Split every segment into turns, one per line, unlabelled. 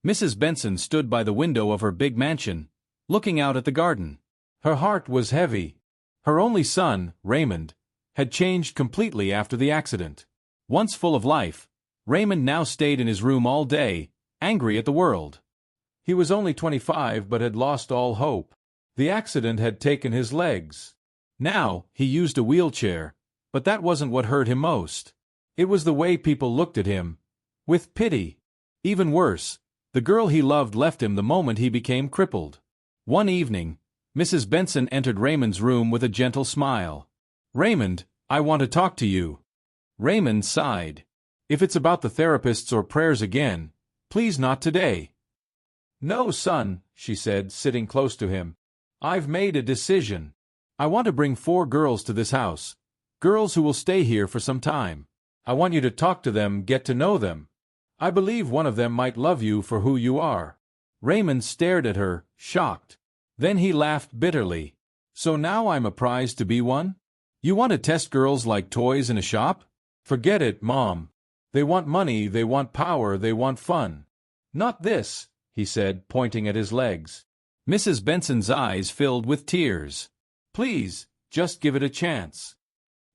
Mrs. Benson stood by the window of her big mansion, looking out at the garden. Her heart was heavy. Her only son, Raymond, had changed completely after the accident. Once full of life, Raymond now stayed in his room all day, angry at the world. He was only 25 but had lost all hope. The accident had taken his legs. Now, he used a wheelchair, but that wasn't what hurt him most. It was the way people looked at him, with pity. Even worse, the girl he loved left him the moment he became crippled. One evening, Mrs. Benson entered Raymond's room with a gentle smile. "Raymond, I want to talk to you." Raymond sighed. "If it's about the therapists or prayers again, please not today." "No, son," she said, sitting close to him. "I've made a decision. I want to bring 4 girls to this house, girls who will stay here for some time. I want you to talk to them, get to know them. I believe one of them might love you for who you are." Raymond stared at her, shocked. Then he laughed bitterly. "So now I'm a prize to be one? You want to test girls like toys in a shop? Forget it, Mom. They want money, they want power, they want fun. Not this," he said, pointing at his legs. Mrs. Benson's eyes filled with tears. "Please, just give it a chance."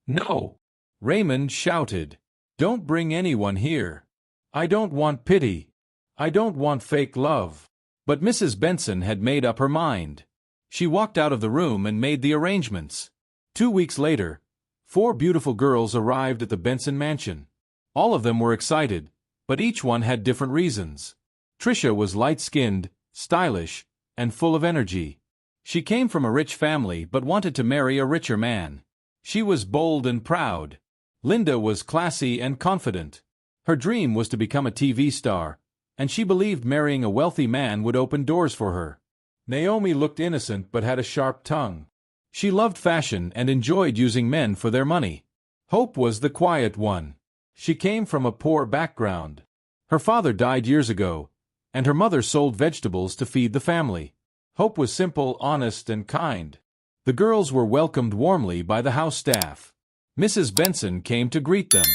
"No!" Raymond shouted. "Don't bring anyone here. I don't want pity. I don't want fake love." But Mrs. Benson had made up her mind. She walked out of the room and made the arrangements. 2 weeks later, 4 beautiful girls arrived at the Benson mansion. All of them were excited, but each one had different reasons. Tricia was light-skinned, stylish, and full of energy. She came from a rich family but wanted to marry a richer man. She was bold and proud. Linda was classy and confident. Her dream was to become a TV star, and she believed marrying a wealthy man would open doors for her. Naomi looked innocent but had a sharp tongue. She loved fashion and enjoyed using men for their money. Hope was the quiet one. She came from a poor background. Her father died years ago, and her mother sold vegetables to feed the family. Hope was simple, honest, and kind. The girls were welcomed warmly by the house staff. Mrs. Benson came to greet them.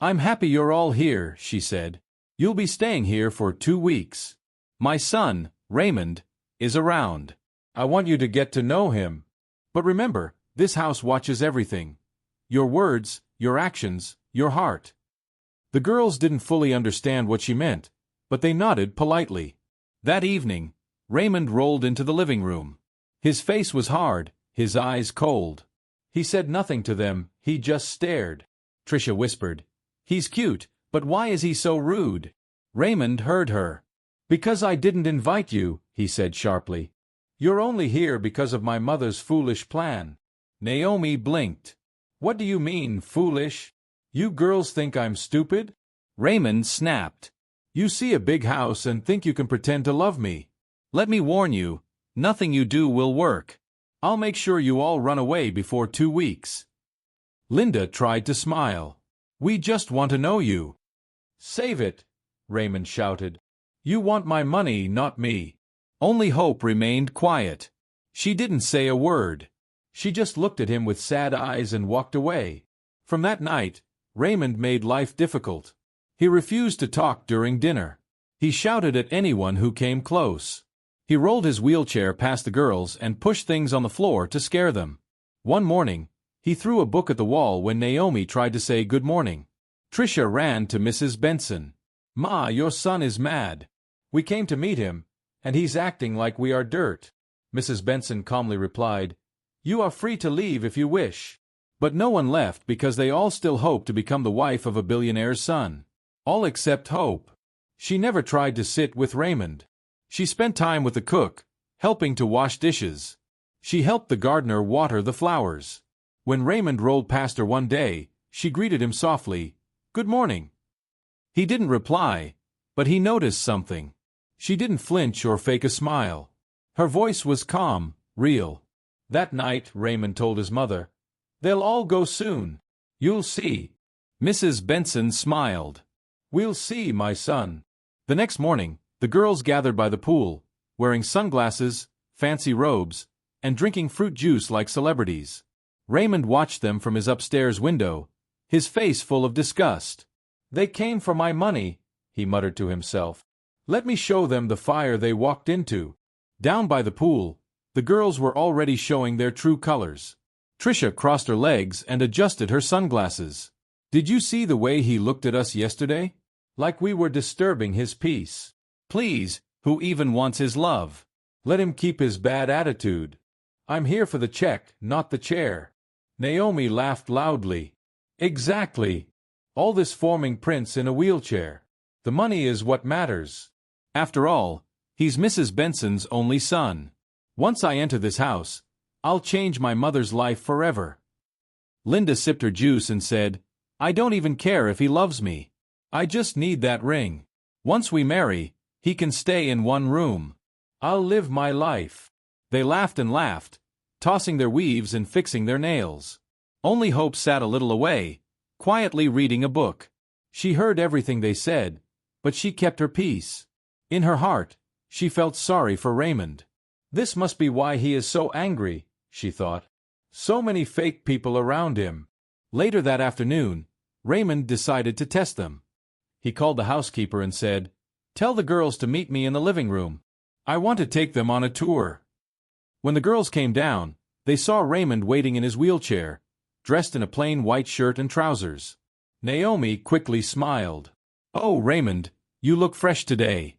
"I'm happy you're all here," she said. "You'll be staying here for 2 weeks. My son, Raymond, is around. I want you to get to know him. But remember, this house watches everything. Your words, your actions, your heart." The girls didn't fully understand what she meant, but they nodded politely. That evening, Raymond rolled into the living room. His face was hard, his eyes cold. He said nothing to them, he just stared. Tricia whispered, "He's cute, but why is he so rude?" Raymond heard her. "Because I didn't invite you," he said sharply. "You're only here because of my mother's foolish plan." Naomi blinked. "What do you mean, foolish? You girls think I'm stupid?" Raymond snapped. "You see a big house and think you can pretend to love me. Let me warn you, nothing you do will work. I'll make sure you all run away before 2 weeks." Linda tried to smile. "We just want to know you." "Save it," Raymond shouted. "You want my money, not me." Only Hope remained quiet. She didn't say a word. She just looked at him with sad eyes and walked away. From that night, Raymond made life difficult. He refused to talk during dinner. He shouted at anyone who came close. He rolled his wheelchair past the girls and pushed things on the floor to scare them. One morning, he threw a book at the wall when Naomi tried to say good morning. Tricia ran to Mrs. Benson. "Ma, your son is mad. We came to meet him, and he's acting like we are dirt." Mrs. Benson calmly replied, "You are free to leave if you wish." But no one left because they all still hoped to become the wife of a billionaire's son. All except Hope. She never tried to sit with Raymond. She spent time with the cook, helping to wash dishes. She helped the gardener water the flowers. When Raymond rolled past her one day, she greeted him softly, "Good morning." He didn't reply, but he noticed something. She didn't flinch or fake a smile. Her voice was calm, real. That night, Raymond told his mother, "They'll all go soon. You'll see." Mrs. Benson smiled. "We'll see, my son." The next morning, the girls gathered by the pool, wearing sunglasses, fancy robes, and drinking fruit juice like celebrities. Raymond watched them from his upstairs window, his face full of disgust. "They came for my money," he muttered to himself. Let me show them the fire they walked into. Down by the pool, the girls were already showing their true colors. Trisha crossed her legs and adjusted her sunglasses. Did you see the way he looked at us yesterday? Like we were disturbing his peace. Please, who even wants his love? Let him keep his bad attitude. I'm here for the check, not the chair. Naomi laughed loudly. Exactly. All this forming Prince in a wheelchair. The money is what matters. After all, he's Mrs. Benson's only son. Once I enter this house, I'll change my mother's life forever. Linda sipped her juice and said, I don't even care if he loves me. I just need that ring. Once we marry, he can stay in one room. I'll live my life. They laughed and laughed, tossing their weaves and fixing their nails. Only Hope sat a little away, quietly reading a book. She heard everything they said, but she kept her peace. In her heart, she felt sorry for Raymond. This must be why he is so angry, she thought. So many fake people around him. Later that afternoon, Raymond decided to test them. He called the housekeeper and said, Tell the girls to meet me in the living room. I want to take them on a tour. When the girls came down, they saw Raymond waiting in his wheelchair, dressed in a plain white shirt and trousers. Naomi quickly smiled. Oh, Raymond, you look fresh today.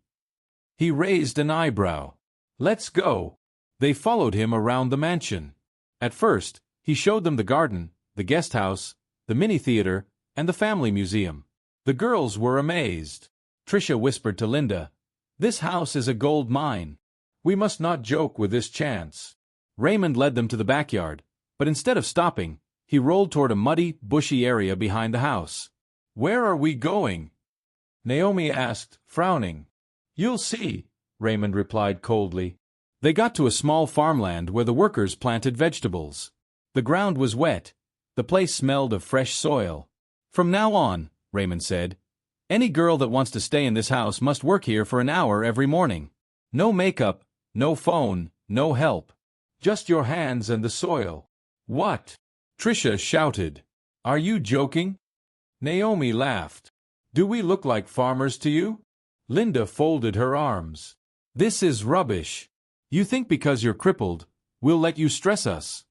He raised an eyebrow. Let's go. They followed him around the mansion. At first, he showed them the garden, the guest house, the mini-theater, and the family museum. The girls were amazed. Trisha whispered to Linda, This house is a gold mine. We must not joke with this chance. Raymond led them to the backyard, but instead of stopping, he rolled toward a muddy, bushy area behind the house. Where are we going? Naomi asked, frowning. You'll see, Raymond replied coldly. They got to a small farmland where the workers planted vegetables. The ground was wet. The place smelled of fresh soil. From now on, Raymond said, any girl that wants to stay in this house must work here for an hour every morning. No makeup, no phone, no help. Just your hands and the soil. What? Trisha shouted. Are you joking? Naomi laughed. Do we look like farmers to you? Linda folded her arms. This is rubbish. You think because you're crippled, we'll let you stress us?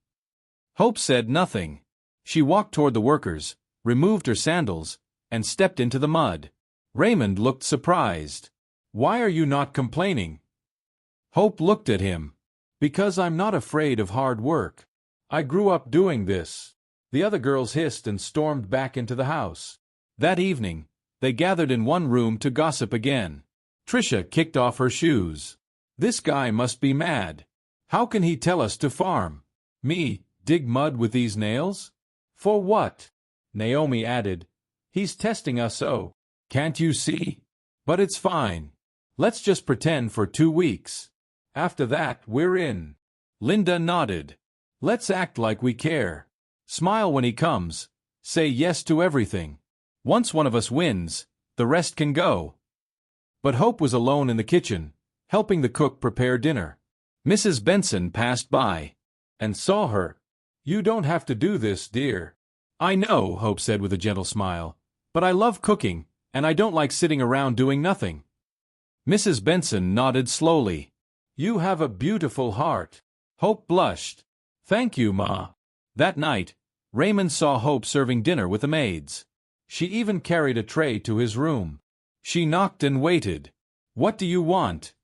Hope said nothing. She walked toward the workers, removed her sandals, and stepped into the mud. Raymond looked surprised. Why are you not complaining? Hope looked at him. Because I'm not afraid of hard work. I grew up doing this. The other girls hissed and stormed back into the house. That evening, they gathered in one room to gossip again. Trisha kicked off her shoes. This guy must be mad. How can he tell us to farm? Me, dig mud with these nails? For what? Naomi added. He's testing us so. Can't you see? But it's fine. Let's just pretend for 2 weeks. After that, we're in. Linda nodded. Let's act like we care. Smile when he comes. Say yes to everything. Once one of us wins, the rest can go. But Hope was alone in the kitchen, helping the cook prepare dinner. Mrs. Benson passed by and saw her. You don't have to do this, dear. I know, Hope said with a gentle smile, but I love cooking, and I don't like sitting around doing nothing. Mrs. Benson nodded slowly. You have a beautiful heart. Hope blushed. Thank you, Ma. That night, Raymond saw Hope serving dinner with the maids. She even carried a tray to his room. She knocked and waited. What do you want?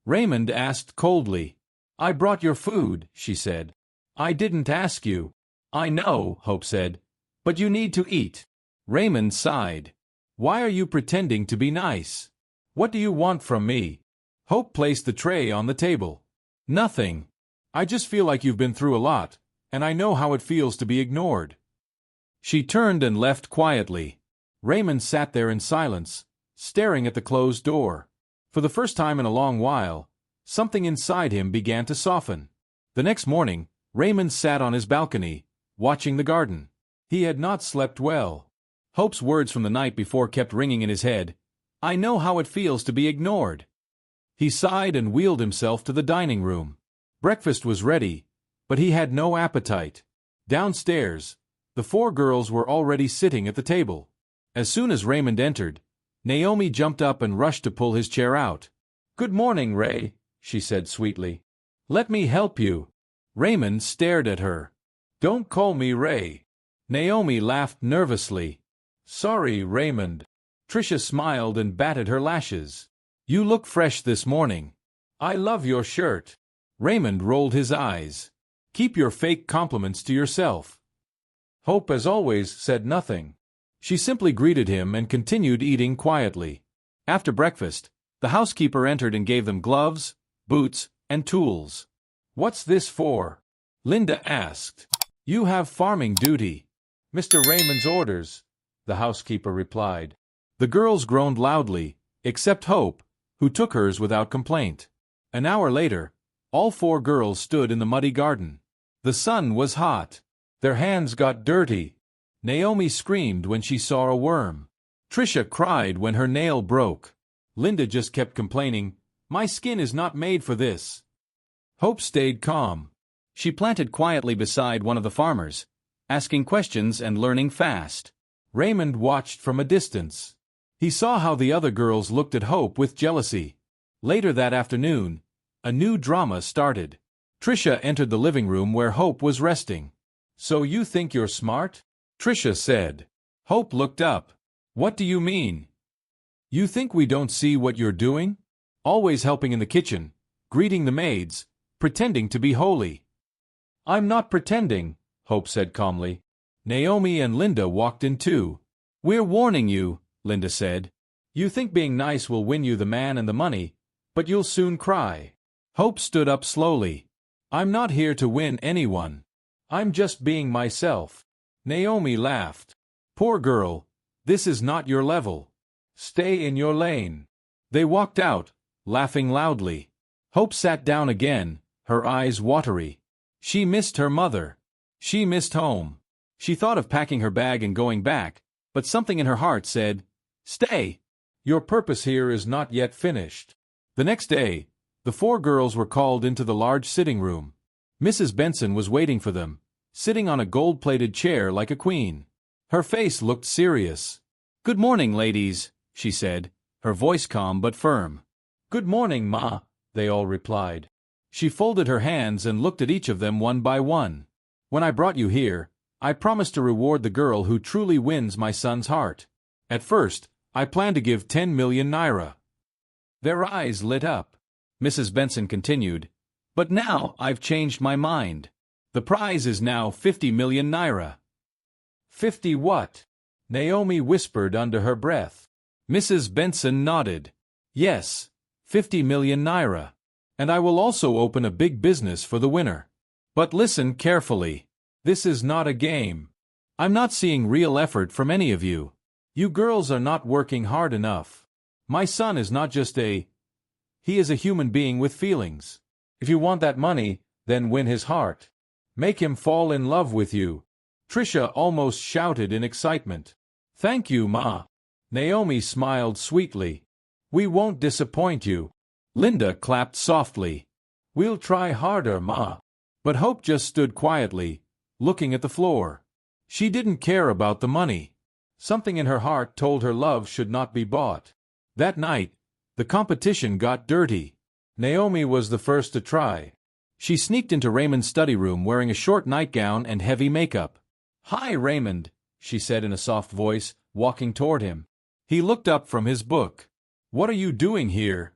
Raymond asked coldly. I brought your food, she said. I didn't ask you. I know, Hope said, but you need to eat. Raymond sighed. Why are you pretending to be nice? What do you want from me? Hope placed the tray on the table. Nothing. I just feel like you've been through a lot, and I know how it feels to be ignored. She turned and left quietly. Raymond sat there in silence, staring at the closed door. For the first time in a long while, something inside him began to soften. The next morning, Raymond sat on his balcony, watching the garden. He had not slept well. Hope's words from the night before kept ringing in his head. I know how it feels to be ignored. He sighed and wheeled himself to the dining room. Breakfast was ready, but he had no appetite. Downstairs, the 4 girls were already sitting at the table. As soon as Raymond entered, Naomi jumped up and rushed to pull his chair out. "Good morning, Ray," she said sweetly. "Let me help you." Raymond stared at her. "Don't call me Ray." Naomi laughed nervously. "Sorry, Raymond." Tricia smiled and batted her lashes. "You look fresh this morning." "I love your shirt." Raymond rolled his eyes. "Keep your fake compliments to yourself." Hope, as always, said nothing. She simply greeted him and continued eating quietly. After breakfast, the housekeeper entered and gave them gloves, boots, and tools. "What's this for?" Linda asked. "You have farming duty." "Mr. Raymond's orders," the housekeeper replied. The girls groaned loudly, except Hope, who took hers without complaint. An hour later, all 4 girls stood in the muddy garden. The sun was hot. Their hands got dirty. Naomi screamed when she saw a worm. Tricia cried when her nail broke. Linda just kept complaining, "My skin is not made for this." Hope stayed calm. She planted quietly beside one of the farmers, asking questions and learning fast. Raymond watched from a distance. He saw how the other girls looked at Hope with jealousy. Later that afternoon, a new drama started. Tricia entered the living room where Hope was resting. "So you think you're smart?" Tricia said. Hope looked up. "What do you mean? You think we don't see what you're doing? Always helping in the kitchen, greeting the maids, pretending to be holy." "I'm not pretending," Hope said calmly. Naomi and Linda walked in too. "We're warning you," Linda said. "You think being nice will win you the man and the money, but you'll soon cry." Hope stood up slowly. "I'm not here to win anyone. I'm just being myself." Naomi laughed. "Poor girl, this is not your level. Stay in your lane." They walked out, laughing loudly. Hope sat down again, her eyes watery. She missed her mother. She missed home. She thought of packing her bag and going back, but something in her heart said, "Stay. Your purpose here is not yet finished." The next day, the 4 girls were called into the large sitting room. Mrs. Benson was waiting for them, sitting on a gold-plated chair like a queen. Her face looked serious. "Good morning, ladies," she said, her voice calm but firm. "Good morning, Ma," they all replied. She folded her hands and looked at each of them one by one. "When I brought you here, I promised to reward the girl who truly wins my son's heart. At first, I planned to give 10 million naira." Their eyes lit up. Mrs. Benson continued, "But now I've changed my mind. The prize is now 50 million naira." "50 what?" Naomi whispered under her breath. Mrs. Benson nodded. "Yes, 50 million naira. And I will also open a big business for the winner. But listen carefully. This is not a game. I'm not seeing real effort from any of you. You girls are not working hard enough. My son is not just he is a human being with feelings. If you want that money, then win his heart. Make him fall in love with you." Tricia almost shouted in excitement. "Thank you, Ma." Naomi smiled sweetly. "We won't disappoint you." Linda clapped softly. "We'll try harder, Ma." But Hope just stood quietly, looking at the floor. She didn't care about the money. Something in her heart told her love should not be bought. That night, the competition got dirty. Naomi was the first to try. She sneaked into Raymond's study room wearing a short nightgown and heavy makeup. "Hi, Raymond," she said in a soft voice, walking toward him. He looked up from his book. "What are you doing here?"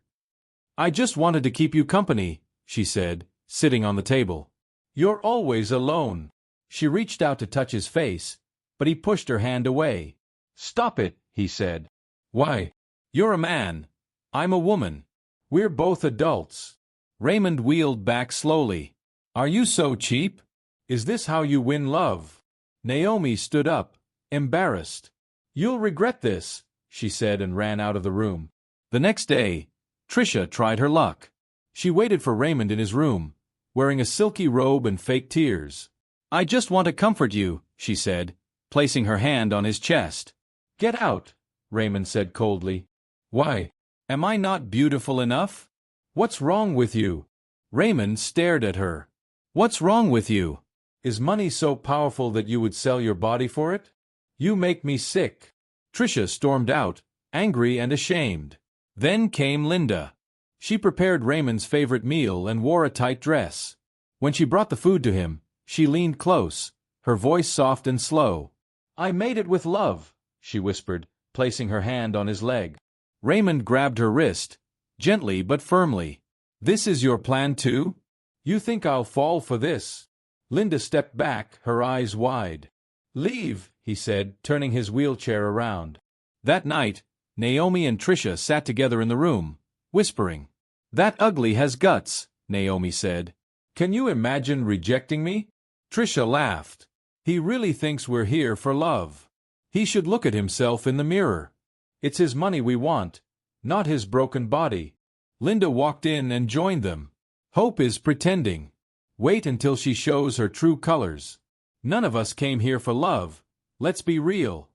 "I just wanted to keep you company," she said, sitting on the table. "You're always alone." She reached out to touch his face, but he pushed her hand away. "Stop it," he said. "Why? You're a man. I'm a woman. We're both adults." Raymond wheeled back slowly. "Are you so cheap? Is this how you win love?" Naomi stood up, embarrassed. "You'll regret this," she said and ran out of the room. The next day, Tricia tried her luck. She waited for Raymond in his room, wearing a silky robe and fake tears. "I just want to comfort you," she said, placing her hand on his chest. "Get out," Raymond said coldly. "Why? Am I not beautiful enough? What's wrong with you?" Raymond stared at her. "What's wrong with you? Is money so powerful that you would sell your body for it? You make me sick." Tricia stormed out, angry and ashamed. Then came Linda. She prepared Raymond's favorite meal and wore a tight dress. When she brought the food to him, she leaned close, her voice soft and slow. "I made it with love," she whispered, placing her hand on his leg. Raymond grabbed her wrist, gently but firmly. "This is your plan too? You think I'll fall for this?" Linda stepped back, her eyes wide. "Leave," he said, turning his wheelchair around. That night, Naomi and Tricia sat together in the room, whispering. "That ugly has guts," Naomi said. "Can you imagine rejecting me?" Tricia laughed. "He really thinks we're here for love. He should look at himself in the mirror. It's his money we want, not his broken body." Linda walked in and joined them. "Hope is pretending. Wait until she shows her true colors. None of us came here for love. Let's be real."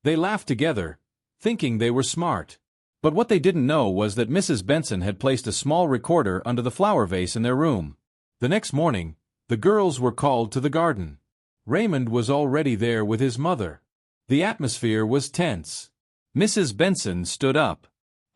They laughed together, thinking they were smart. But what they didn't know was that Mrs. Benson had placed a small recorder under the flower vase in their room. The next morning, the girls were called to the garden. Raymond was already there with his mother. The atmosphere was tense. Mrs. Benson stood up.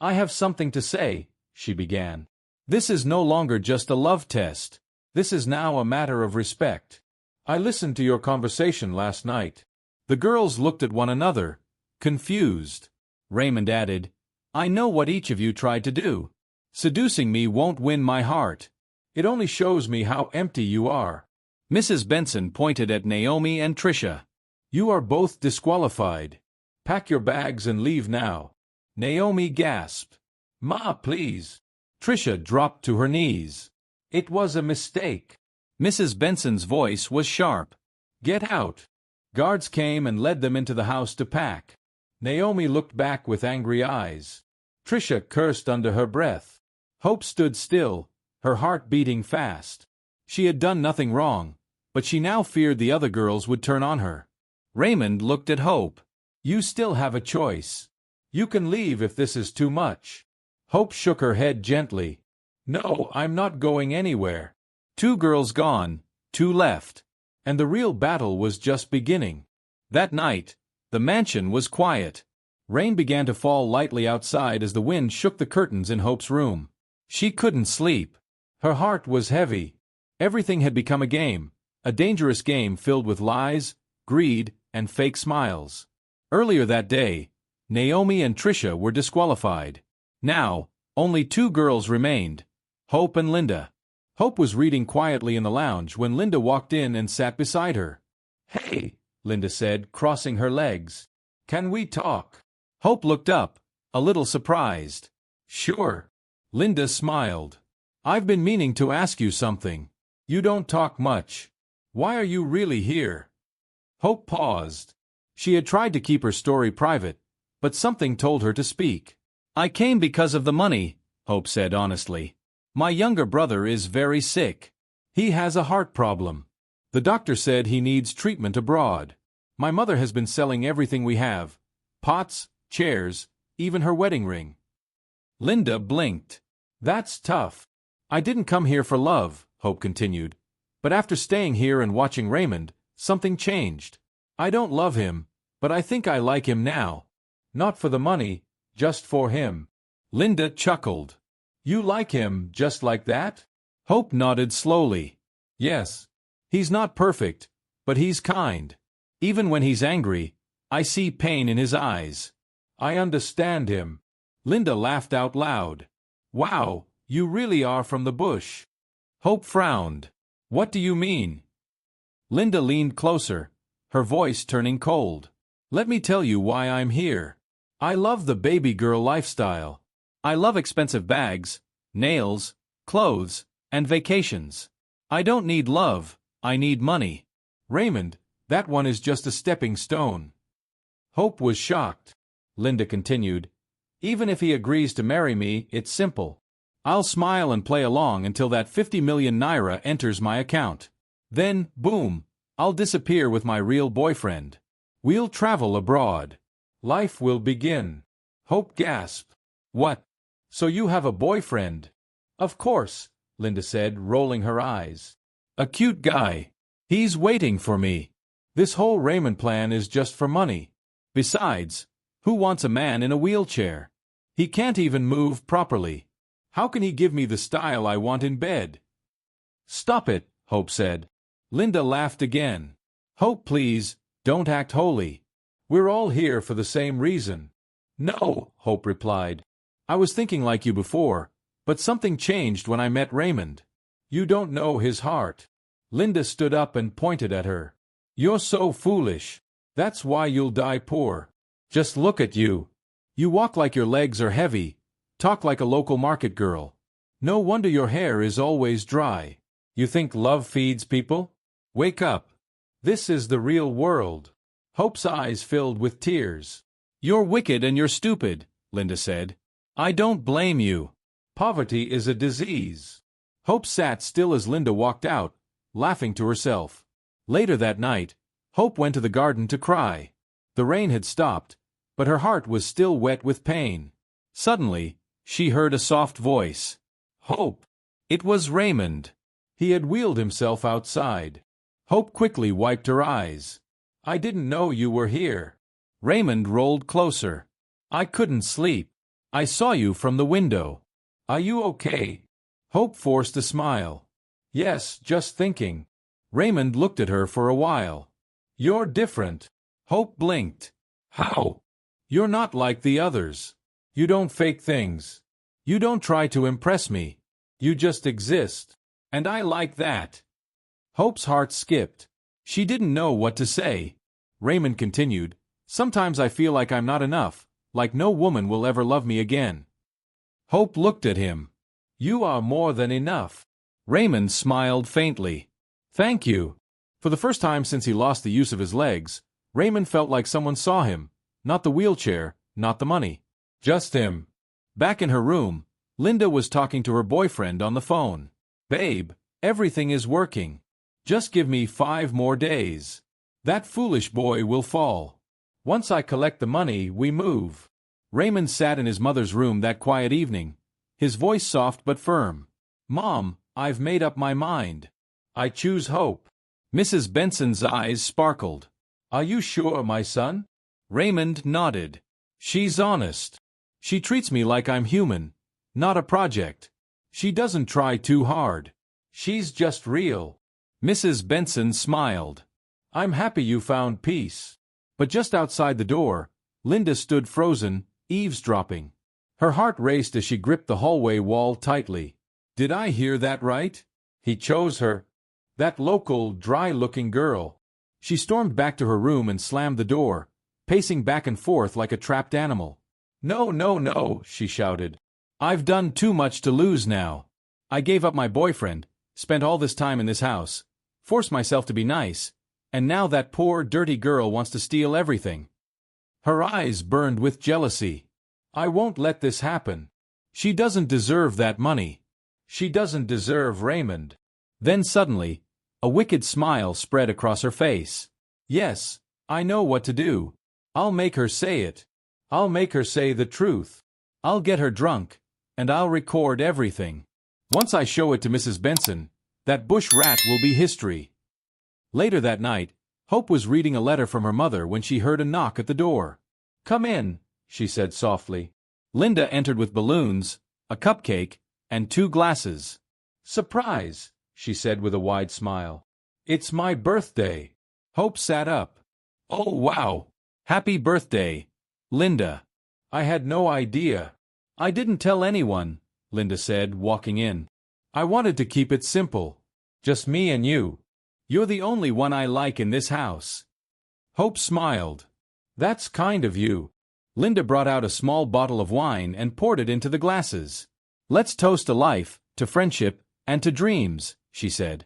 "I have something to say," she began. "This is no longer just a love test. This is now a matter of respect. I listened to your conversation last night." The girls looked at one another, confused. Raymond added, "I know what each of you tried to do. Seducing me won't win my heart. It only shows me how empty you are." Mrs. Benson pointed at Naomi and Tricia. "You are both disqualified. Pack your bags and leave now." Naomi gasped. "Ma, please." Tricia dropped to her knees. "It was a mistake." Mrs. Benson's voice was sharp. "Get out." Guards came and led them into the house to pack. Naomi looked back with angry eyes. Tricia cursed under her breath. Hope stood still, her heart beating fast. She had done nothing wrong, but she now feared the other girls would turn on her. Raymond looked at Hope. "You still have a choice. You can leave if this is too much." Hope shook her head gently. "No, I'm not going anywhere." 2 girls gone, 2 left. And the real battle was just beginning. That night, the mansion was quiet. Rain began to fall lightly outside as the wind shook the curtains in Hope's room. She couldn't sleep. Her heart was heavy. Everything had become a game, a dangerous game filled with lies, greed, and fake smiles. Earlier that day, Naomi and Tricia were disqualified. Now, only 2 girls remained, Hope and Linda. Hope was reading quietly in the lounge when Linda walked in and sat beside her. "Hey," Linda said, crossing her legs. "Can we talk?" Hope looked up, a little surprised. "Sure." Linda smiled. "I've been meaning to ask you something. You don't talk much. Why are you really here?" Hope paused. She had tried to keep her story private, but something told her to speak. "I came because of the money," Hope said honestly. "My younger brother is very sick. He has a heart problem. The doctor said he needs treatment abroad. My mother has been selling everything we have, pots, chairs, even her wedding ring." Linda blinked. "That's tough." "I didn't come here for love," Hope continued. "But after staying here and watching Raymond, something changed. I don't love him, but I think I like him now. Not for the money, just for him." Linda chuckled. "You like him just like that?" Hope nodded slowly. "Yes. He's not perfect, but he's kind. Even when he's angry, I see pain in his eyes. I understand him." Linda laughed out loud. "Wow, you really are from the bush." Hope frowned. "What do you mean?" Linda leaned closer, her voice turning cold. "Let me tell you why I'm here. I love the baby girl lifestyle. I love expensive bags, nails, clothes, and vacations. I don't need love, I need money. Raymond, that one is just a stepping stone." Hope was shocked. Linda continued, "Even if he agrees to marry me, it's simple. I'll smile and play along until that 50 million naira enters my account. Then, boom, I'll disappear with my real boyfriend. We'll travel abroad. Life will begin." Hope gasped. "What? So you have a boyfriend?" "Of course," Linda said, rolling her eyes. "A cute guy. He's waiting for me. This whole Raymond plan is just for money. Besides," Who wants a man in a wheelchair? He can't even move properly. How can he give me the style I want in bed? Stop it, Hope said. Linda laughed again. Hope, please, don't act holy. We're all here for the same reason. No, Hope replied. I was thinking like you before, but something changed when I met Raymond. You don't know his heart. Linda stood up and pointed at her. You're so foolish. That's why you'll die poor. Just look at you. You walk like your legs are heavy, talk like a local market girl. No wonder your hair is always dry. You think love feeds people? Wake up. This is the real world. Hope's eyes filled with tears. You're wicked and you're stupid, Linda said. I don't blame you. Poverty is a disease. Hope sat still as Linda walked out, laughing to herself. Later that night, Hope went to the garden to cry. The rain had stopped, but her heart was still wet with pain. Suddenly, she heard a soft voice. Hope! It was Raymond. He had wheeled himself outside. Hope quickly wiped her eyes. I didn't know you were here. Raymond rolled closer. I couldn't sleep. I saw you from the window. Are you okay? Hope forced a smile. Yes, just thinking. Raymond looked at her for a while. You're different. Hope blinked. How? You're not like the others. You don't fake things. You don't try to impress me. You just exist. And I like that. Hope's heart skipped. She didn't know what to say. Raymond continued, Sometimes I feel like I'm not enough, like no woman will ever love me again. Hope looked at him. You are more than enough. Raymond smiled faintly. Thank you. For the first time since he lost the use of his legs, Raymond felt like someone saw him. Not the wheelchair, not the money. Just him. Back in her room, Linda was talking to her boyfriend on the phone. Babe, everything is working. Just give me 5 more days. That foolish boy will fall. Once I collect the money, we move. Raymond sat in his mother's room that quiet evening, his voice soft but firm. Mom, I've made up my mind. I choose Hope. Mrs. Benson's eyes sparkled. Are you sure, my son? Raymond nodded. She's honest. She treats me like I'm human, not a project. She doesn't try too hard. She's just real. Mrs. Benson smiled. I'm happy you found peace. But just outside the door, Linda stood frozen, eavesdropping. Her heart raced as she gripped the hallway wall tightly. Did I hear that right? He chose her. That local, dry-looking girl. She stormed back to her room and slammed the door, pacing back and forth like a trapped animal. No, no, no, she shouted. I've done too much to lose now. I gave up my boyfriend, spent all this time in this house, forced myself to be nice, and now that poor, dirty girl wants to steal everything. Her eyes burned with jealousy. I won't let this happen. She doesn't deserve that money. She doesn't deserve Raymond. Then suddenly, a wicked smile spread across her face. Yes, I know what to do. I'll make her say it. I'll make her say the truth. I'll get her drunk, and I'll record everything. Once I show it to Mrs. Benson, that bush rat will be history. Later that night, Hope was reading a letter from her mother when she heard a knock at the door. Come in, she said softly. Linda entered with balloons, a cupcake, and 2 glasses. Surprise, she said with a wide smile. It's my birthday. Hope sat up. Oh, wow. Happy birthday, Linda. I had no idea. I didn't tell anyone, Linda said, walking in. I wanted to keep it simple. Just me and you. You're the only one I like in this house. Hope smiled. That's kind of you. Linda brought out a small bottle of wine and poured it into the glasses. Let's toast to life, to friendship, and to dreams, she said.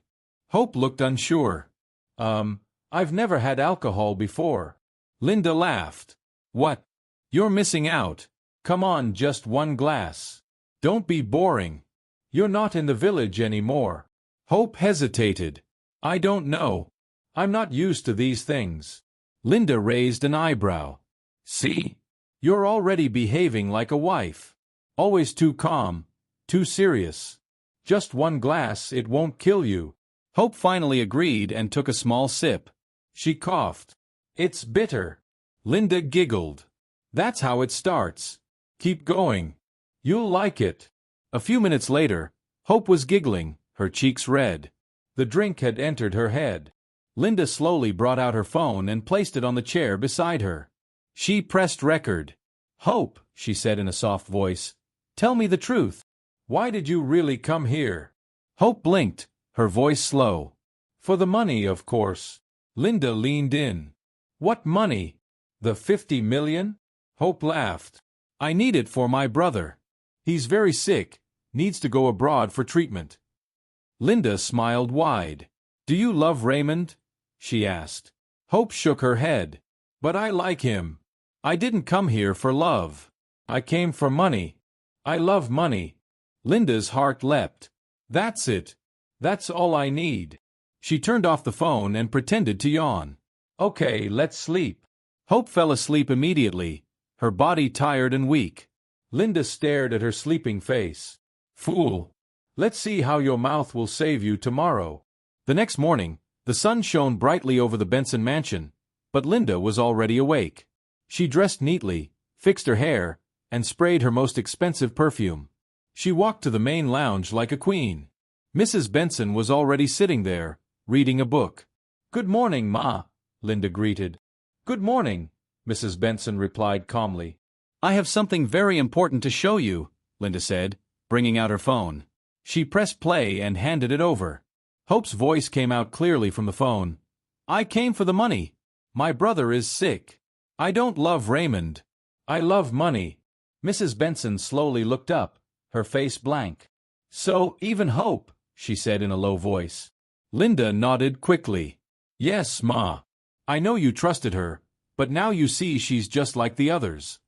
Hope looked unsure. I've never had alcohol before. Linda laughed. What? You're missing out. Come on, just 1 glass. Don't be boring. You're not in the village anymore. Hope hesitated. I don't know. I'm not used to these things. Linda raised an eyebrow. See? You're already behaving like a wife. Always too calm, too serious. Just 1 glass, it won't kill you. Hope finally agreed and took a small sip. She coughed. It's bitter. Linda giggled. That's how it starts. Keep going. You'll like it. A few minutes later, Hope was giggling, her cheeks red. The drink had entered her head. Linda slowly brought out her phone and placed it on the chair beside her. She pressed record. Hope, she said in a soft voice, tell me the truth. Why did you really come here? Hope blinked, her voice slow. For the money, of course. Linda leaned in. What money? The 50 million? Hope laughed. I need it for my brother. He's very sick, needs to go abroad for treatment. Linda smiled wide. Do you love Raymond? She asked. Hope shook her head. But I like him. I didn't come here for love. I came for money. I love money. Linda's heart leapt. That's it. That's all I need. She turned off the phone and pretended to yawn. Okay, let's sleep. Hope fell asleep immediately, her body tired and weak. Linda stared at her sleeping face. Fool! Let's see how your mouth will save you tomorrow. The next morning, the sun shone brightly over the Benson mansion, but Linda was already awake. She dressed neatly, fixed her hair, and sprayed her most expensive perfume. She walked to the main lounge like a queen. Mrs. Benson was already sitting there, reading a book. Good morning, Ma, Linda greeted. Good morning, Mrs. Benson replied calmly. I have something very important to show you, Linda said, bringing out her phone. She pressed play and handed it over. Hope's voice came out clearly from the phone. I came for the money. My brother is sick. I don't love Raymond. I love money. Mrs. Benson slowly looked up, her face blank. So, even Hope, she said in a low voice. Linda nodded quickly. Yes, Ma. I know you trusted her, but now you see she's just like the others.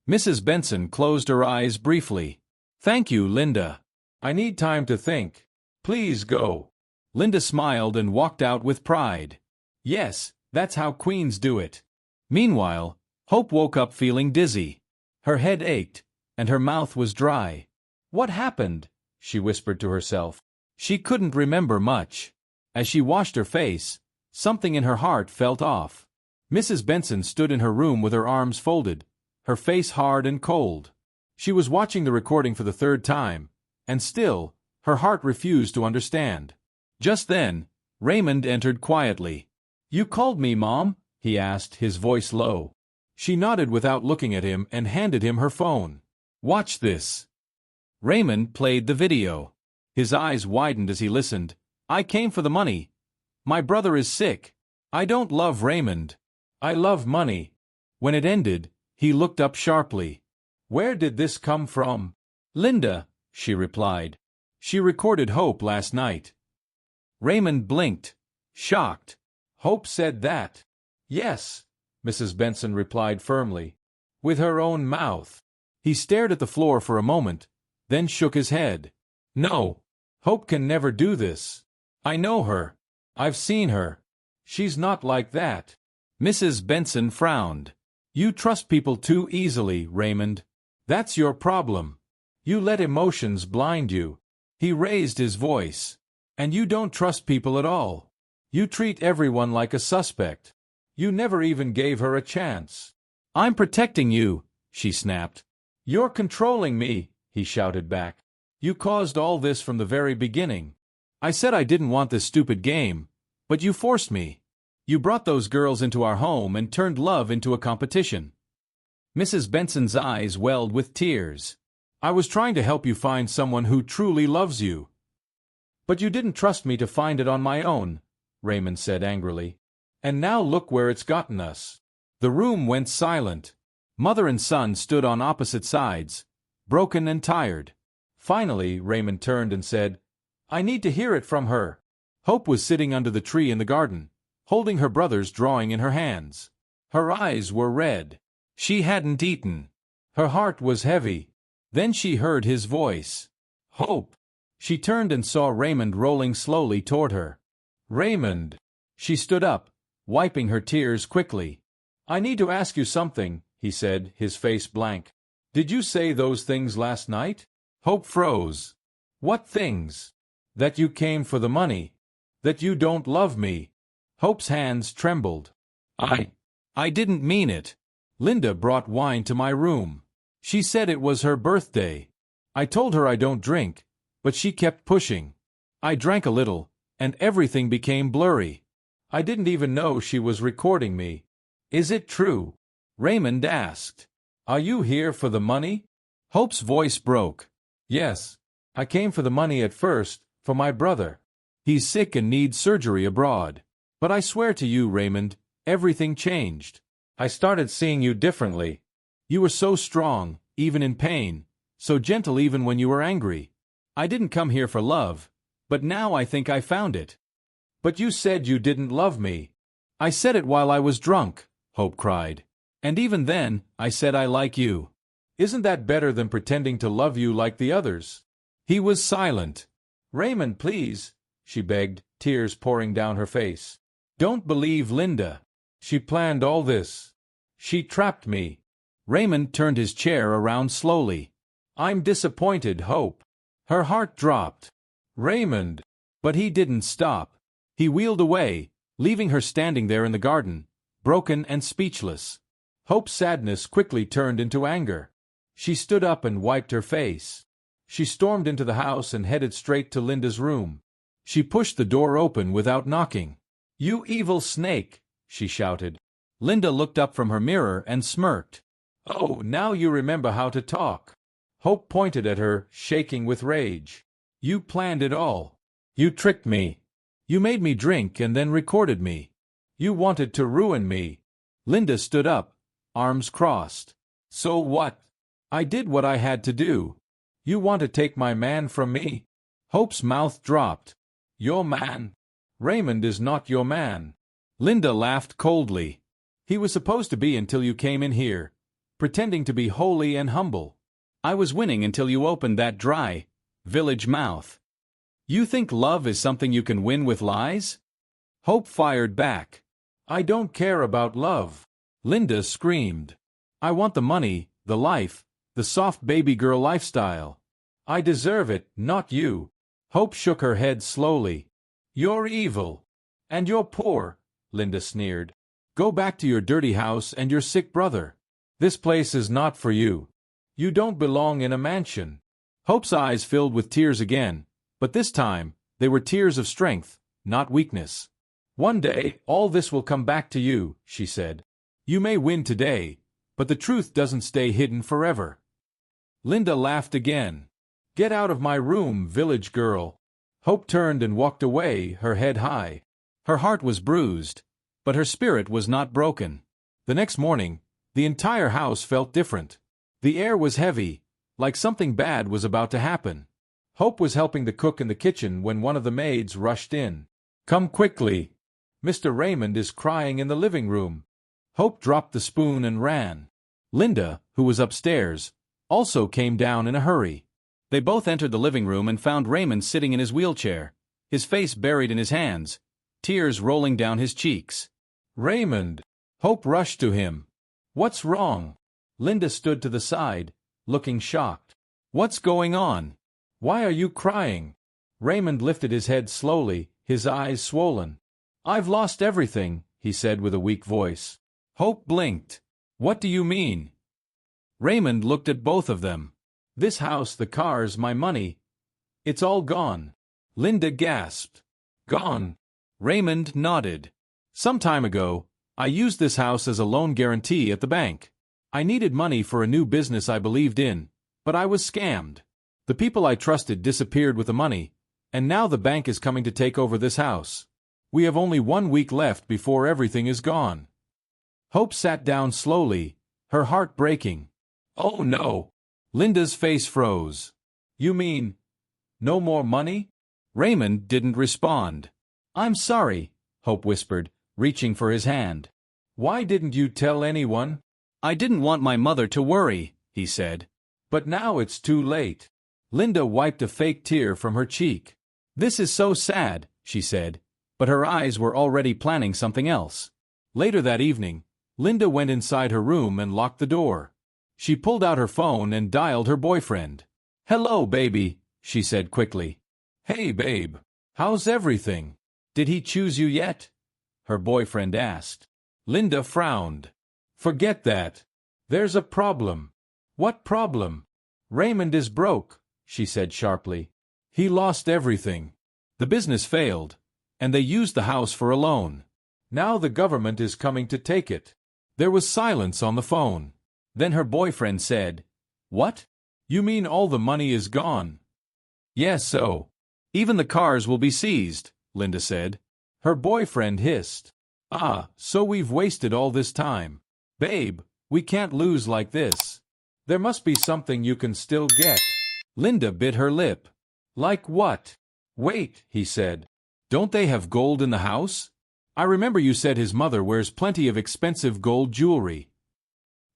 Mrs. Benson closed her eyes briefly. Thank you, Linda. I need time to think. Please go. Linda smiled and walked out with pride. Yes, that's how queens do it. Meanwhile, Hope woke up feeling dizzy. Her head ached, and her mouth was dry. What happened? She whispered to herself. She couldn't remember much. As she washed her face, something in her heart felt off. Mrs. Benson stood in her room with her arms folded, her face hard and cold. She was watching the recording for the third time, and still, her heart refused to understand. Just then, Raymond entered quietly. You called me, Mom? He asked, his voice low. She nodded without looking at him and handed him her phone. Watch this. Raymond played the video. His eyes widened as he listened. I came for the money. My brother is sick. I don't love Raymond. I love money. When it ended, he looked up sharply. Where did this come from? Linda, she replied. She recorded Hope last night. Raymond blinked, shocked. Hope said that. Yes, Mrs. Benson replied firmly. With her own mouth. He stared at the floor for a moment, then shook his head. No, Hope can never do this. I know her. I've seen her. She's not like that. Mrs. Benson frowned. You trust people too easily, Raymond. That's your problem. You let emotions blind you. He raised his voice. And you don't trust people at all. You treat everyone like a suspect. You never even gave her a chance. I'm protecting you, she snapped. You're controlling me, he shouted back. You caused all this from the very beginning. I said I didn't want this stupid game, but you forced me. You brought those girls into our home and turned love into a competition. Mrs. Benson's eyes welled with tears. I was trying to help you find someone who truly loves you. But you didn't trust me to find it on my own, Raymond said angrily. And now look where it's gotten us. The room went silent. Mother and son stood on opposite sides, broken and tired. Finally, Raymond turned and said, I need to hear it from her. Hope was sitting under the tree in the garden, holding her brother's drawing in her hands. Her eyes were red. She hadn't eaten. Her heart was heavy. Then she heard his voice. Hope. She turned and saw Raymond rolling slowly toward her. Raymond. She stood up, wiping her tears quickly. I need to ask you something, he said, his face blank. Did you say those things last night? Hope froze. What things? That you came for the money. That you don't love me. Hope's hands trembled. I didn't mean it. Linda brought wine to my room. She said it was her birthday. I told her I don't drink, but she kept pushing. I drank a little, and everything became blurry. I didn't even know she was recording me. Is it true? Raymond asked. Are you here for the money? Hope's voice broke. Yes. I came for the money at first, for my brother. He's sick and needs surgery abroad. But I swear to you, Raymond, everything changed. I started seeing you differently. You were so strong, even in pain, so gentle even when you were angry. I didn't come here for love, but now I think I found it. But you said you didn't love me. I said it while I was drunk, Hope cried. And even then, I said I like you. Isn't that better than pretending to love you like the others? He was silent. Raymond, please, she begged, tears pouring down her face. Don't believe Linda. She planned all this. She trapped me. Raymond turned his chair around slowly. I'm disappointed, Hope. Her heart dropped. Raymond. But he didn't stop. He wheeled away, leaving her standing there in the garden, broken and speechless. Hope's sadness quickly turned into anger. She stood up and wiped her face. She stormed into the house and headed straight to Linda's room. She pushed the door open without knocking. You evil snake, she shouted. Linda looked up from her mirror and smirked. Oh, now you remember how to talk. Hope pointed at her, shaking with rage. You planned it all. You tricked me. You made me drink and then recorded me. You wanted to ruin me. Linda stood up, arms crossed. So what? I did what I had to do. You want to take my man from me? Hope's mouth dropped. Your man? Raymond is not your man. Linda laughed coldly. He was supposed to be until you came in here, pretending to be holy and humble. I was winning until you opened that dry, village mouth. You think love is something you can win with lies? Hope fired back. I don't care about love. Linda screamed. I want the money, the life, the soft baby girl lifestyle. I deserve it, not you. Hope shook her head slowly. You're evil. And you're poor, Linda sneered. Go back to your dirty house and your sick brother. This place is not for you. You don't belong in a mansion. Hope's eyes filled with tears again, but this time, they were tears of strength, not weakness. One day, all this will come back to you, she said. You may win today, but the truth doesn't stay hidden forever. Linda laughed again. Get out of my room, village girl. Hope turned and walked away, her head high. Her heart was bruised, but her spirit was not broken. The next morning, the entire house felt different. The air was heavy, like something bad was about to happen. Hope was helping the cook in the kitchen when one of the maids rushed in. Come quickly. Mr. Raymond is crying in the living room. Hope dropped the spoon and ran. Linda, who was upstairs, also came down in a hurry. They both entered the living room and found Raymond sitting in his wheelchair, his face buried in his hands, tears rolling down his cheeks. Raymond! Hope rushed to him. What's wrong? Linda stood to the side, looking shocked. What's going on? Why are you crying? Raymond lifted his head slowly, his eyes swollen. I've lost everything, he said with a weak voice. Hope blinked. What do you mean? Raymond looked at both of them. This house, the cars, my money. It's all gone. Linda gasped. Gone. Raymond nodded. Some time ago, I used this house as a loan guarantee at the bank. I needed money for a new business I believed in, but I was scammed. The people I trusted disappeared with the money, and now the bank is coming to take over this house. We have only 1 week left before everything is gone. Hope sat down slowly, her heart breaking. Oh no! Linda's face froze. You mean, no more money? Raymond didn't respond. I'm sorry, Hope whispered, reaching for his hand. Why didn't you tell anyone? I didn't want my mother to worry, he said. But now it's too late. Linda wiped a fake tear from her cheek. This is so sad, she said, but her eyes were already planning something else. Later that evening, Linda went inside her room and locked the door. She pulled out her phone and dialed her boyfriend. Hello, baby, she said quickly. Hey, babe. How's everything? Did he choose you yet? Her boyfriend asked. Linda frowned. Forget that. There's a problem. What problem? Raymond is broke, she said sharply. He lost everything. The business failed, and they used the house for a loan. Now the government is coming to take it. There was silence on the phone. Then her boyfriend said, "What? You mean all the money is gone?" "Yes, so. Even the cars will be seized," Linda said. Her boyfriend hissed. "Ah, so we've wasted all this time. Babe, we can't lose like this. There must be something you can still get." Linda bit her lip. "Like what?" "Wait," he said. "Don't they have gold in the house? I remember you said his mother wears plenty of expensive gold jewelry."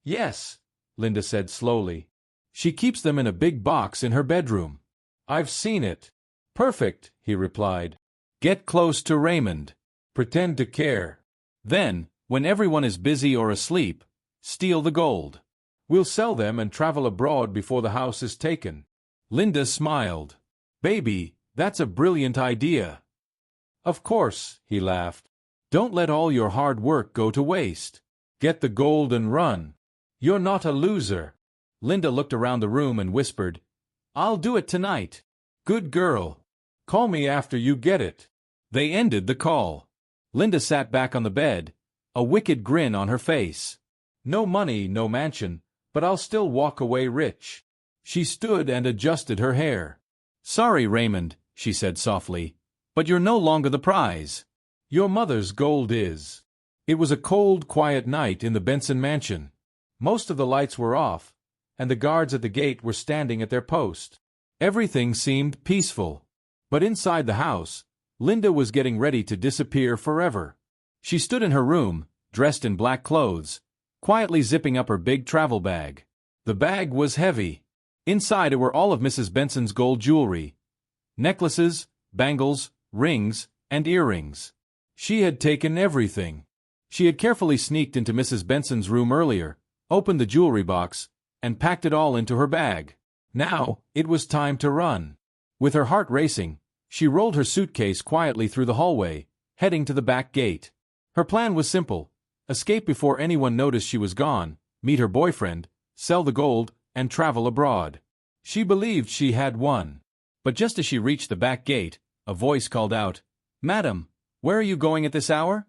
"Yes," Linda said slowly. "She keeps them in a big box in her bedroom. I've seen it." "Perfect," he replied. "Get close to Raymond. Pretend to care. Then, when everyone is busy or asleep, steal the gold. We'll sell them and travel abroad before the house is taken." Linda smiled. "Baby, that's a brilliant idea." "Of course," he laughed. "Don't let all your hard work go to waste. Get the gold and run. You're not a loser." Linda looked around the room and whispered, "I'll do it tonight." "Good girl. Call me after you get it." They ended the call. Linda sat back on the bed, a wicked grin on her face. "No money, no mansion, but I'll still walk away rich." She stood and adjusted her hair. "Sorry, Raymond," she said softly, "but you're no longer the prize. Your mother's gold is." It was a cold, quiet night in the Benson mansion. Most of the lights were off, and the guards at the gate were standing at their post. Everything seemed peaceful. But inside the house, Linda was getting ready to disappear forever. She stood in her room, dressed in black clothes, quietly zipping up her big travel bag. The bag was heavy. Inside it were all of Mrs. Benson's gold jewelry, necklaces, bangles, rings, and earrings. She had taken everything. She had carefully sneaked into Mrs. Benson's room earlier, opened the jewelry box, and packed it all into her bag. Now, it was time to run. With her heart racing, she rolled her suitcase quietly through the hallway, heading to the back gate. Her plan was simple: escape before anyone noticed she was gone, meet her boyfriend, sell the gold, and travel abroad. She believed she had won. But just as she reached the back gate, a voice called out, "Madam, where are you going at this hour?"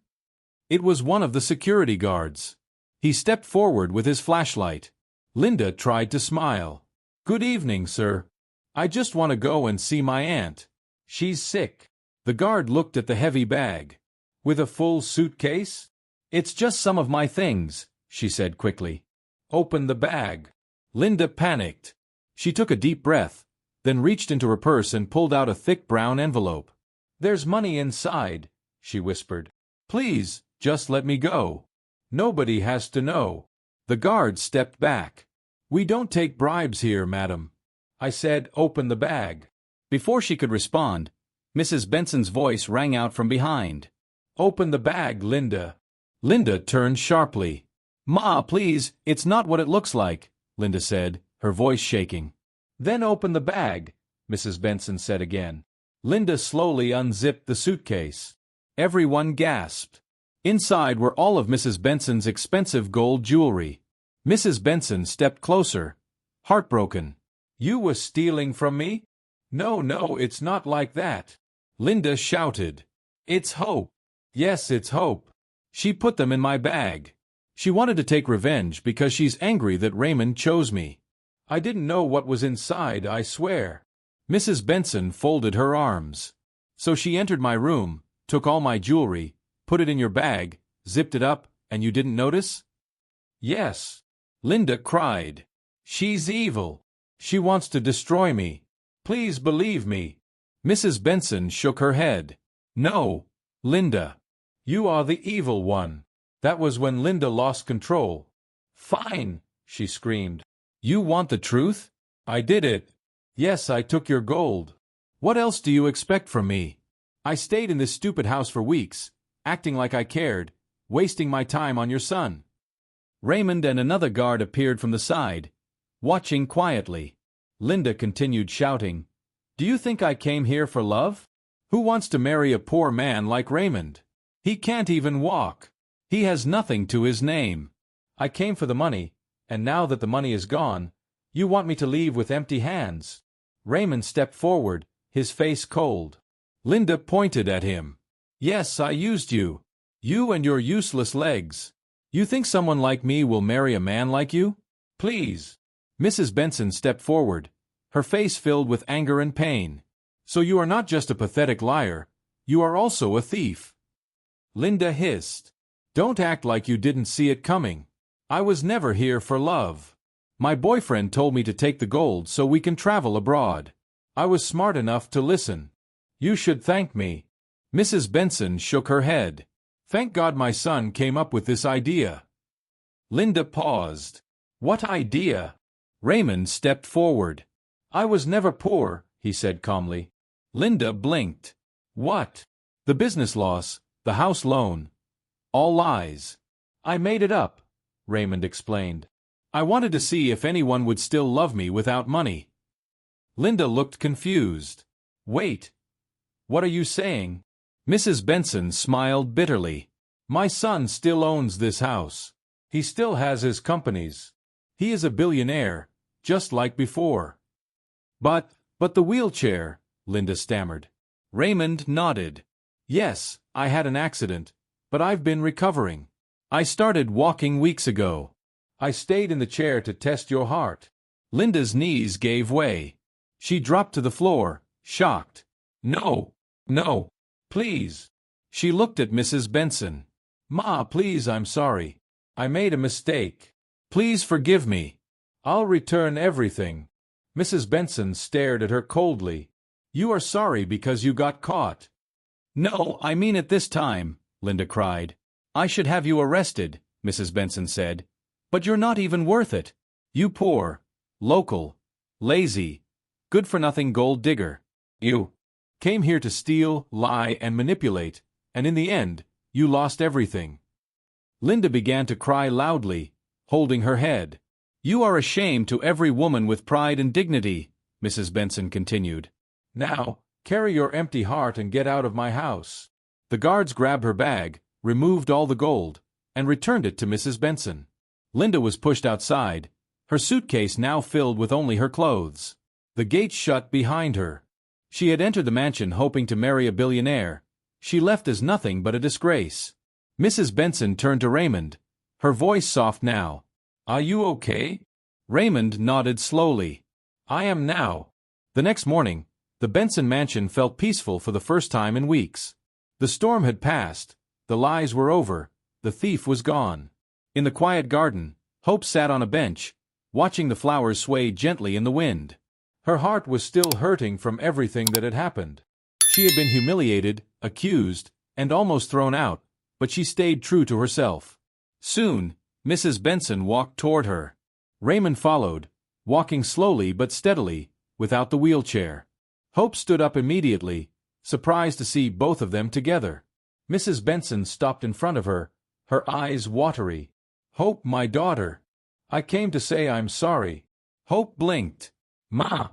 It was one of the security guards. He stepped forward with his flashlight. Linda tried to smile. "Good evening, sir. I just want to go and see my aunt. She's sick." The guard looked at the heavy bag. "With a full suitcase?" "It's just some of my things," she said quickly. "Open the bag." Linda panicked. She took a deep breath, then reached into her purse and pulled out a thick brown envelope. "There's money inside," she whispered. "Please, just let me go. Nobody has to know." The guard stepped back. "We don't take bribes here, madam. I said open the bag." Before she could respond, Mrs. Benson's voice rang out from behind. "Open the bag, Linda." Linda turned sharply. "Ma, please, it's not what it looks like," Linda said, her voice shaking. "Then open the bag," Mrs. Benson said again. Linda slowly unzipped the suitcase. Everyone gasped. Inside were all of Mrs. Benson's expensive gold jewelry. Mrs. Benson stepped closer, heartbroken. "You were stealing from me?" "No, no, it's not like that," Linda shouted. "It's Hope. Yes, it's Hope. She put them in my bag. She wanted to take revenge because she's angry that Raymond chose me. I didn't know what was inside, I swear." Mrs. Benson folded her arms. "So she entered my room, took all my jewelry, put it in your bag, zipped it up, and you didn't notice?" "Yes," Linda cried. "She's evil. She wants to destroy me. Please believe me." Mrs. Benson shook her head. "No, Linda. You are the evil one." That was when Linda lost control. "Fine," she screamed. "You want the truth? I did it. Yes, I took your gold. What else do you expect from me? I stayed in this stupid house for weeks, acting like I cared, wasting my time on your son." Raymond and another guard appeared from the side, watching quietly. Linda continued shouting, "Do you think I came here for love? Who wants to marry a poor man like Raymond? He can't even walk. He has nothing to his name. I came for the money, and now that the money is gone, you want me to leave with empty hands." Raymond stepped forward, his face cold. Linda pointed at him. "Yes, I used you. You and your useless legs. You think someone like me will marry a man like you? Please." Mrs. Benson stepped forward, her face filled with anger and pain. "So you are not just a pathetic liar, you are also a thief." Linda hissed. "Don't act like you didn't see it coming. I was never here for love. My boyfriend told me to take the gold so we can travel abroad. I was smart enough to listen. You should thank me." Mrs. Benson shook her head. "Thank God my son came up with this idea." Linda paused. "What idea?" Raymond stepped forward. "I was never poor," he said calmly. Linda blinked. "What?" "The business loss, the house loan. All lies. I made it up," Raymond explained. "I wanted to see if anyone would still love me without money." Linda looked confused. "Wait. What are you saying?" Mrs. Benson smiled bitterly. "My son still owns this house. He still has his companies. He is a billionaire, just like before." But the wheelchair," Linda stammered. Raymond nodded. "Yes, I had an accident, but I've been recovering. I started walking weeks ago. I stayed in the chair to test your heart." Linda's knees gave way. She dropped to the floor, shocked. "No, no, please." She looked at Mrs. Benson. "Ma, please, I'm sorry. I made a mistake. Please forgive me. I'll return everything." Mrs. Benson stared at her coldly. "You are sorry because you got caught." "No, I mean it this time," Linda cried. "I should have you arrested," Mrs. Benson said. "But you're not even worth it. You poor, local, lazy, good-for-nothing gold digger. You came here to steal, lie, and manipulate, and in the end, you lost everything." Linda began to cry loudly, holding her head. "You are a shame to every woman with pride and dignity," Mrs. Benson continued. "Now, carry your empty heart and get out of my house." The guards grabbed her bag, removed all the gold, and returned it to Mrs. Benson. Linda was pushed outside, her suitcase now filled with only her clothes. The gate shut behind her. She had entered the mansion hoping to marry a billionaire. She left as nothing but a disgrace. Mrs. Benson turned to Raymond, her voice soft now. "Are you okay?" Raymond nodded slowly. "I am now." The next morning, the Benson mansion felt peaceful for the first time in weeks. The storm had passed, the lies were over, the thief was gone. In the quiet garden, Hope sat on a bench, watching the flowers sway gently in the wind. Her heart was still hurting from everything that had happened. She had been humiliated, accused, and almost thrown out, but she stayed true to herself. Soon, Mrs. Benson walked toward her. Raymond followed, walking slowly but steadily, without the wheelchair. Hope stood up immediately, surprised to see both of them together. Mrs. Benson stopped in front of her, her eyes watery. "Hope, my daughter. I came to say I'm sorry." Hope blinked. "Ma."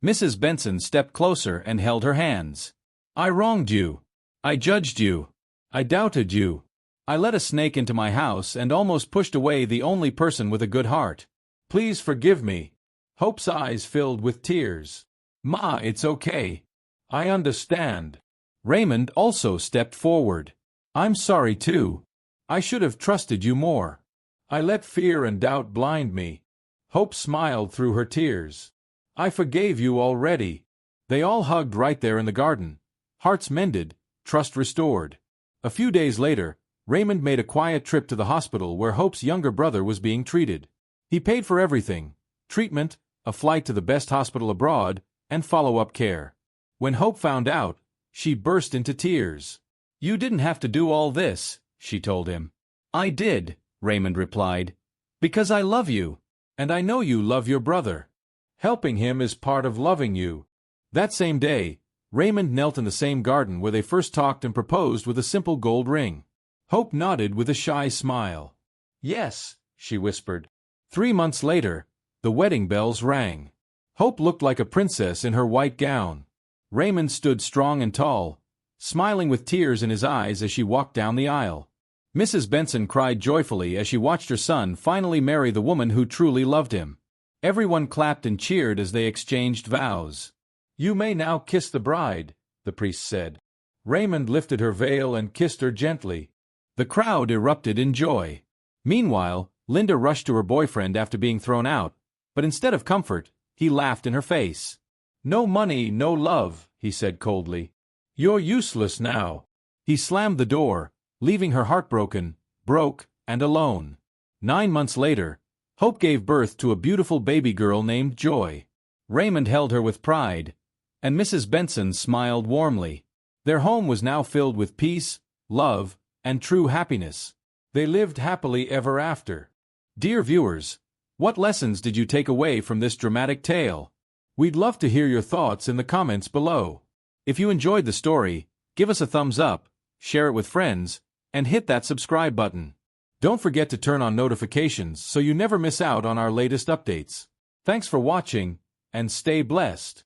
Mrs. Benson stepped closer and held her hands. "I wronged you. I judged you. I doubted you. I let a snake into my house and almost pushed away the only person with a good heart. Please forgive me." Hope's eyes filled with tears. "Ma, it's okay. I understand." Raymond also stepped forward. "I'm sorry too. I should have trusted you more. I let fear and doubt blind me." Hope smiled through her tears. "I forgave you already." They all hugged right there in the garden. Hearts mended, trust restored. A few days later, Raymond made a quiet trip to the hospital where Hope's younger brother was being treated. He paid for everything: treatment, a flight to the best hospital abroad, and follow-up care. When Hope found out, she burst into tears. "You didn't have to do all this," she told him. "I did," Raymond replied, "because I love you, and I know you love your brother. Helping him is part of loving you." That same day, Raymond knelt in the same garden where they first talked and proposed with a simple gold ring. Hope nodded with a shy smile. "Yes," she whispered. 3 months later, the wedding bells rang. Hope looked like a princess in her white gown. Raymond stood strong and tall, smiling with tears in his eyes as she walked down the aisle. Mrs. Benson cried joyfully as she watched her son finally marry the woman who truly loved him. Everyone clapped and cheered as they exchanged vows. "You may now kiss the bride," the priest said. Raymond lifted her veil and kissed her gently. The crowd erupted in joy. Meanwhile, Linda rushed to her boyfriend after being thrown out, but instead of comfort, he laughed in her face. "No money, no love," he said coldly. "You're useless now." He slammed the door, leaving her heartbroken, broke, and alone. 9 months later, Hope gave birth to a beautiful baby girl named Joy. Raymond held her with pride, and Mrs. Benson smiled warmly. Their home was now filled with peace, love, and true happiness. They lived happily ever after. Dear viewers, what lessons did you take away from this dramatic tale? We'd love to hear your thoughts in the comments below. If you enjoyed the story, give us a thumbs up, share it with friends, and hit that subscribe button. Don't forget to turn on notifications so you never miss out on our latest updates. Thanks for watching, and stay blessed.